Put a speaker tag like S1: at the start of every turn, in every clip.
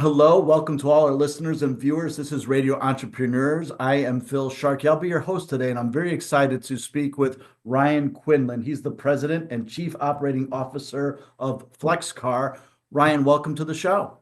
S1: hello. Welcome to all our listeners and viewers. This is Radio Entrepreneurs. I am Phil Sharkey. I'll be your host today, and I'm very excited to speak with Ryan Quinlan. He's the president and chief operating officer of Flexcar. Ryan, welcome to the show.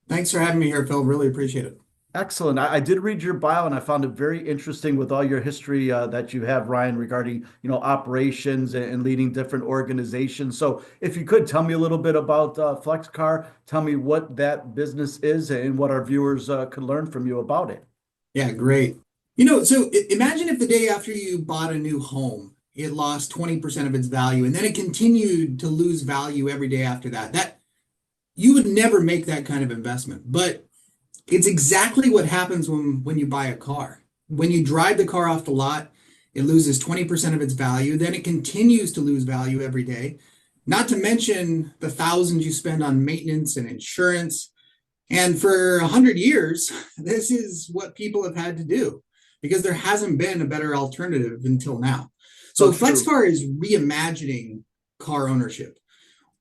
S2: Thanks for having me here, Phil. Really appreciate it.
S1: Excellent. I did read your bio and I found it very interesting with all your history that you have, Ryan, regarding, operations and leading different organizations. So if you could tell me a little bit about FlexCar, tell me what that business is and what our viewers could learn from you about it.
S2: Yeah, great. Imagine if the day after you bought a new home, it lost 20% of its value, and then it continued to lose value every day after that. That you would never make that kind of investment. But it's exactly what happens when you buy a car. When you drive the car off the lot, it loses 20% of its value. Then it continues to lose value every day. Not to mention the thousands you spend on maintenance and insurance. And for 100 years, this is what people have had to do because there hasn't been a better alternative until now. So
S1: So true.
S2: FlexCar is reimagining car ownership.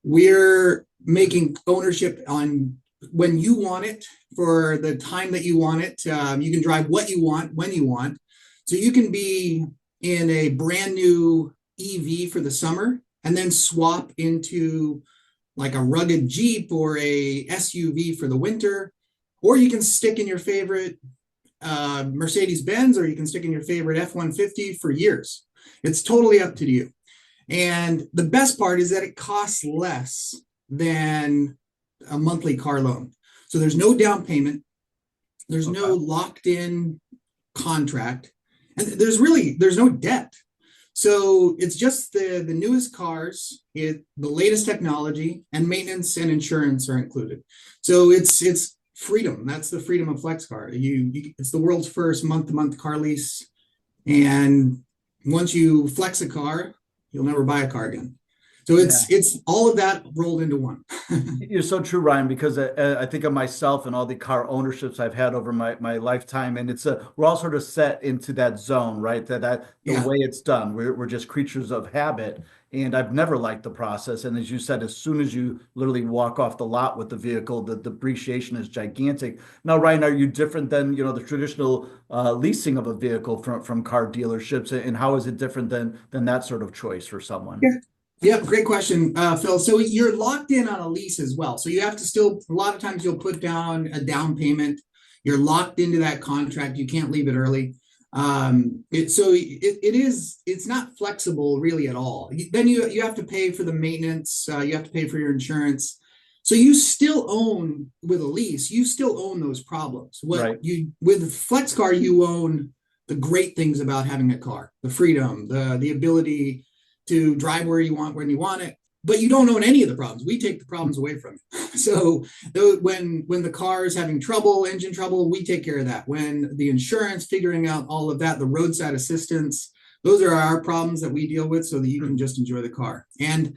S2: We're making ownership on when you want it for the time that you want it. You can drive what you want when you want. So you can be in a brand new EV for the summer and then swap into like a rugged Jeep or a SUV for the winter. Or you can stick in your favorite Mercedes Benz, or you can stick in your favorite F-150 for years. It's totally up to you. And the best part is that it costs less than a monthly car loan. So there's no down payment. There's no
S1: Okay.
S2: locked in contract. And there's no debt. So it's just the newest cars, the latest technology, and maintenance and insurance are included. So it's freedom. That's the freedom of FlexCar. It's the world's first month-to-month car lease. And once you flex a car, you'll never buy a car again. So
S1: Yeah.
S2: it's all of that rolled into one.
S1: You're so true, Ryan, because I think of myself and all the car ownerships I've had over my lifetime, and we're all sort of set into that zone, right? That the
S2: Yeah.
S1: way it's done, we're just creatures of habit, and I've never liked the process. And as you said, as soon as you literally walk off the lot with the vehicle, the depreciation is gigantic. Now, Ryan, are you different than the traditional leasing of a vehicle from car dealerships, and how is it different than that sort of choice for someone?
S2: Yeah. Yeah, great question, Phil. So you're locked in on a lease as well. So you have to still, a lot of times you'll put down a down payment. You're locked into that contract. You can't leave it early. It's not flexible really at all. Then you have to pay for the maintenance. You have to pay for your insurance. So you still own with a lease, you still own those problems.
S1: Right.
S2: With FlexCar, you own the great things about having a car, the freedom, the ability to drive where you want when you want it, but you don't own any of the problems. We take the problems away from you. So when the car is having trouble, engine trouble, we take care of that. When the insurance, figuring out all of that, the roadside assistance, those are our problems that we deal with so that you can just enjoy the car. And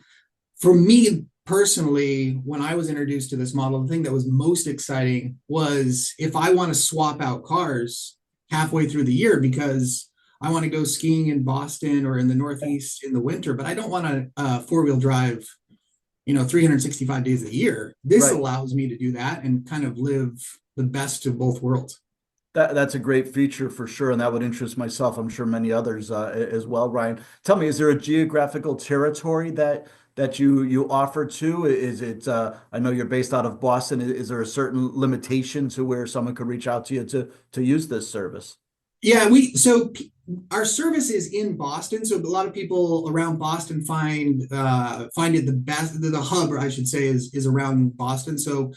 S2: for me personally, when I was introduced to this model, the thing that was most exciting was if I want to swap out cars halfway through the year because I want to go skiing in Boston or in the Northeast in the winter, but I don't want to four-wheel drive, 365 days a year. This
S1: Right.
S2: allows me to do that and kind of live the best of both worlds.
S1: That's a great feature for sure, and that would interest myself. I'm sure many others as well. Ryan, tell me, is there a geographical territory that you offer to? Is it? I know you're based out of Boston. Is there a certain limitation to where someone could reach out to you to use this service?
S2: Yeah, our service is in Boston, so a lot of people around Boston find it the best. The hub, or I should say, is around Boston. So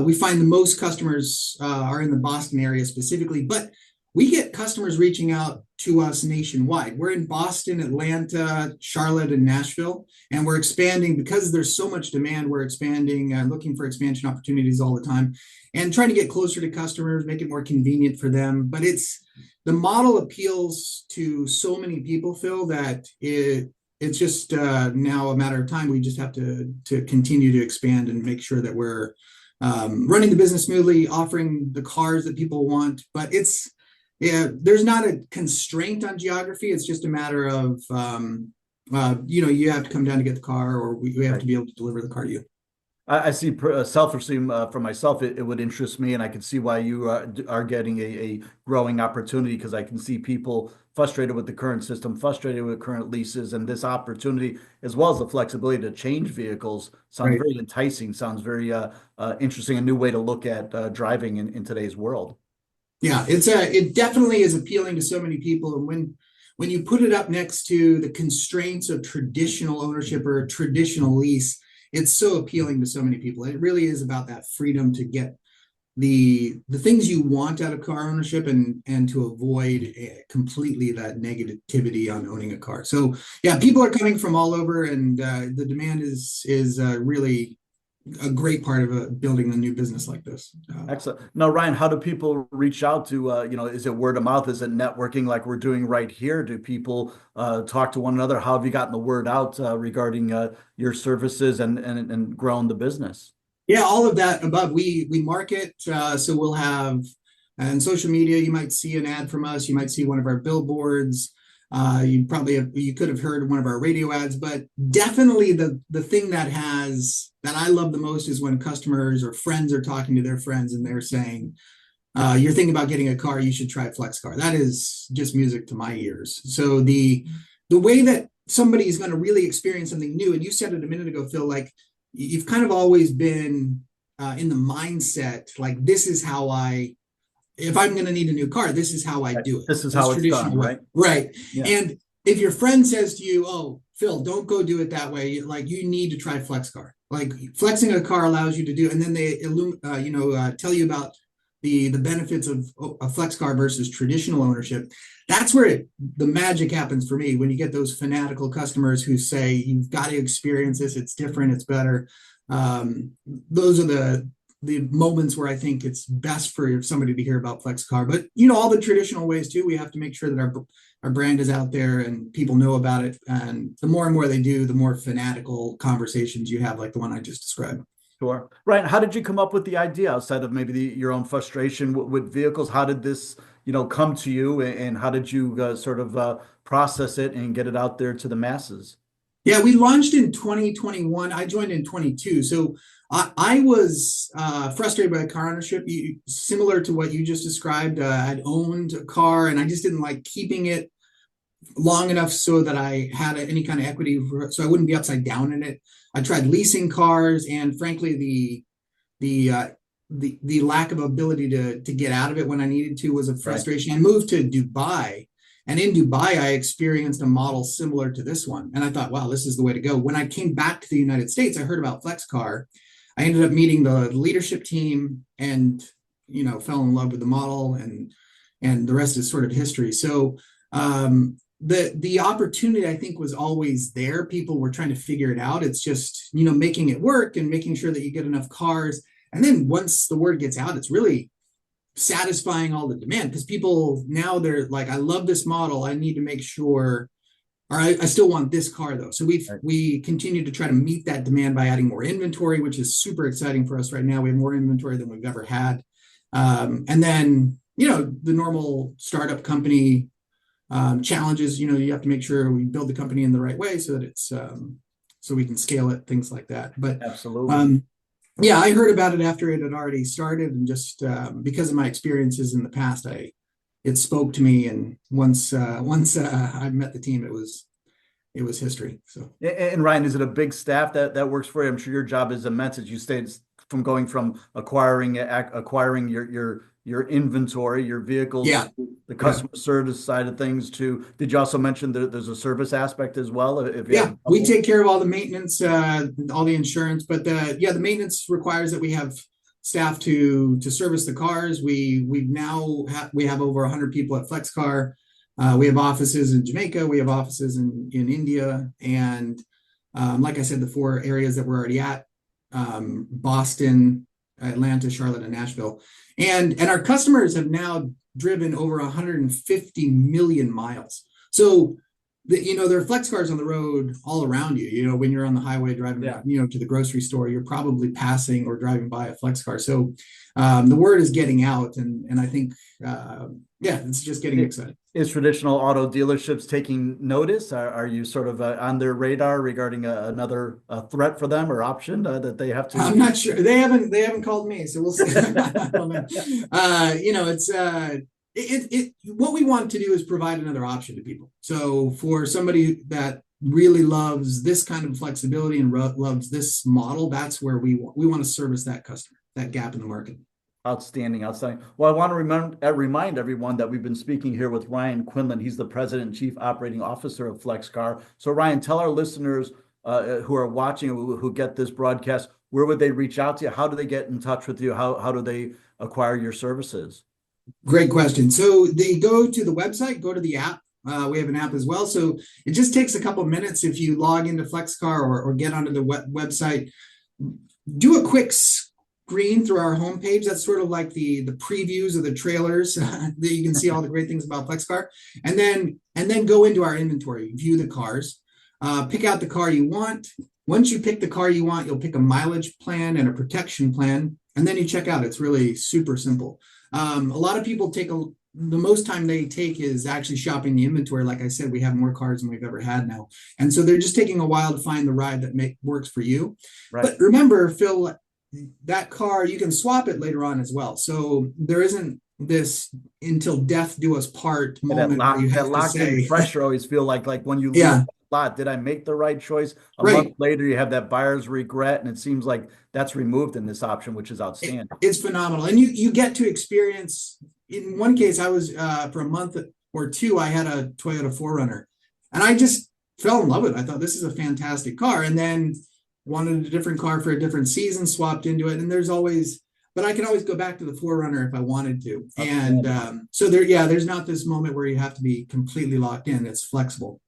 S2: we find the most customers are in the Boston area specifically, but we get customers reaching out to us nationwide. We're in Boston, Atlanta, Charlotte, and Nashville, and we're expanding because there's so much demand. We're expanding, looking for expansion opportunities all the time, and trying to get closer to customers, make it more convenient for them. But the model appeals to so many people, Phil, that it's just now a matter of time. We just have to continue to expand and make sure that we're running the business smoothly, offering the cars that people want. But there's not a constraint on geography. It's just a matter of you have to come down to get the car, or we have
S1: Right.
S2: to be able to deliver the car to you.
S1: I see selfishly for myself, it would interest me, and I can see why you are getting a growing opportunity because I can see people frustrated with the current system, frustrated with current leases, and this opportunity, as well as the flexibility to change vehicles, sounds
S2: Right.
S1: very enticing, sounds very interesting, a new way to look at driving in today's world.
S2: Yeah, it definitely is appealing to so many people. And when you put it up next to the constraints of traditional ownership or a traditional lease, it's so appealing to so many people. It really is about that freedom to get the things you want out of car ownership and to avoid completely that negativity on owning a car. So yeah, people are coming from all over, and the demand is really a great part of building a new business like this.
S1: Excellent. Now, Ryan, how do people reach out to, is it word of mouth? Is it networking like we're doing right here? Do people talk to one another? How have you gotten the word out regarding your services and growing the business?
S2: Yeah, all of that above. We market, so we'll have and social media. You might see an ad from us. You might see one of our billboards. You could have heard one of our radio ads, but definitely the thing that I love the most is when customers or friends are talking to their friends and they're saying, "You're thinking about getting a car. You should try Flexcar." That is just music to my ears. So the way that somebody is going to really experience something new, and you said it a minute ago, Phil, like you've kind of always been in the mindset like this is how I if I'm going to need a new car, this is how I
S1: Right.
S2: do it,
S1: This is
S2: this
S1: how it's done,
S2: traditional way,
S1: right?
S2: right?
S1: Yeah.
S2: And if your friend says to you, "Oh, Phil, don't go do it that way," like you need to try Flexcar. Like flexing a car allows you to do, and then they tell you about the benefits of a Flexcar versus traditional ownership. That's where the magic happens for me when you get those fanatical customers who say you've got to experience this. It's different. It's better. Those are the moments where I think it's best for somebody to hear about Flexcar. But all the traditional ways too. We have to make sure that our brand is out there and people know about it. And the more and more they do, the more fanatical conversations you have, like the one I just described.
S1: Sure. Ryan, how did you come up with the idea outside of maybe your own frustration with vehicles? How did this, come to you and how did you sort of process it and get it out there to the masses?
S2: Yeah, we launched in 2021. I joined in 22. So I was frustrated by car ownership, similar to what you just described. I'd owned a car and I just didn't like keeping it long enough so that I had any kind of equity, so I wouldn't be upside down in it. I tried leasing cars, and frankly, the lack of ability to get out of it when I needed to was a
S1: Right.
S2: frustration. I moved to Dubai, and in Dubai, I experienced a model similar to this one, and I thought, wow, this is the way to go. When I came back to the United States, I heard about Flexcar. I ended up meeting the leadership team, and fell in love with the model, and the rest is sort of history. So the opportunity I think was always there. People were trying to figure it out. It's just making it work and making sure that you get enough cars. And then once the word gets out, it's really satisfying all the demand because people now they're like, I love this model. I need to make sure, or I still want this car though. So
S1: Right.
S2: we continue to try to meet that demand by adding more inventory, which is super exciting for us right now. We have more inventory than we've ever had. And then the normal startup company challenges. You have to make sure we build the company in the right way so that it's so we can scale it, things like that. But
S1: Absolutely.
S2: um, yeah, I heard about it after it had already started, and just because of my experiences in the past, it spoke to me. And once I met the team, it was history. So
S1: And Ryan, is it a big staff that works for you? I'm sure your job is immense as you stayed from going from acquiring your inventory, your vehicles,
S2: yeah,
S1: to the
S2: yeah.
S1: customer service side of things to, did you also mention that there's a service aspect as well? If you have
S2: Yeah, we
S1: trouble?
S2: take care of all the maintenance, all the insurance, but the maintenance requires that we have staff to service the cars. We have over 100 people at Flexcar. We have offices in Jamaica. We have offices in India, and like I said, the four areas that we're already at: Boston, Atlanta, Charlotte, and Nashville. And our customers have now driven over 150 million miles. So there are flex cars on the road all around you. When you're on the highway driving,
S1: Yeah.
S2: to the grocery store, you're probably passing or driving by a flex car. So the word is getting out, and I think, it's just getting excited.
S1: Is traditional auto dealerships taking notice? Are you sort of on their radar regarding another threat for them or option that they have to?
S2: I'm not sure. They haven't called me, so we'll see. I don't know. What we want to do is provide another option to people. So for somebody that really loves this kind of flexibility and loves this model, that's where we want to service that customer, that gap in the market.
S1: Outstanding. Well, I want to remind everyone that we've been speaking here with Ryan Quinlan. He's the President and Chief Operating Officer of Flexcar. So Ryan, tell our listeners who are watching, who get this broadcast, where would they reach out to you? How do they get in touch with you? How do they acquire your services?
S2: Great question. So they go to the website, go to the app. We have an app as well. So it just takes a couple of minutes if you log into Flexcar or get onto the website. Do a quick screen through our homepage. That's sort of like the previews of the trailers that you can see all the great things about Flexcar, and then go into our inventory, view the cars, pick out the car you want. Once you pick the car you want, you'll pick a mileage plan and a protection plan, and then you check out. It's really super simple. A lot of people the most time they take is actually shopping the inventory. Like I said, we have more cars than we've ever had now, and so they're just taking a while to find the ride that works for you. Right. But remember, Phil, that car, you can swap it later on as well. So there isn't this until death do us part moment where you have to say.
S1: Pressure always feel like when you leave a lot, did I make the right choice? A month later, you have that buyer's regret, and it seems like that's removed in this option, which is outstanding.
S2: It's phenomenal. And you get to experience, in one case, I was, for a month or two, I had a Toyota 4Runner, and I just fell in love with it. I thought, this is a fantastic car. And then wanted a different car for a different season, swapped into it. And but I can always go back to the 4Runner if I wanted to. And so there's not this moment where you have to be completely locked in. It's flexible.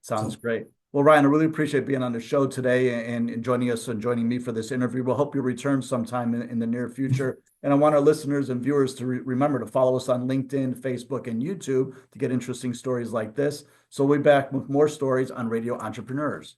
S1: Sounds great. Well, Ryan, I really appreciate being on the show today and joining us and joining me for this interview. We'll hope you return sometime in the near future. And I want our listeners and viewers to remember to follow us on LinkedIn, Facebook, and YouTube to get interesting stories like this. So we'll be back with more stories on Radio Entrepreneurs.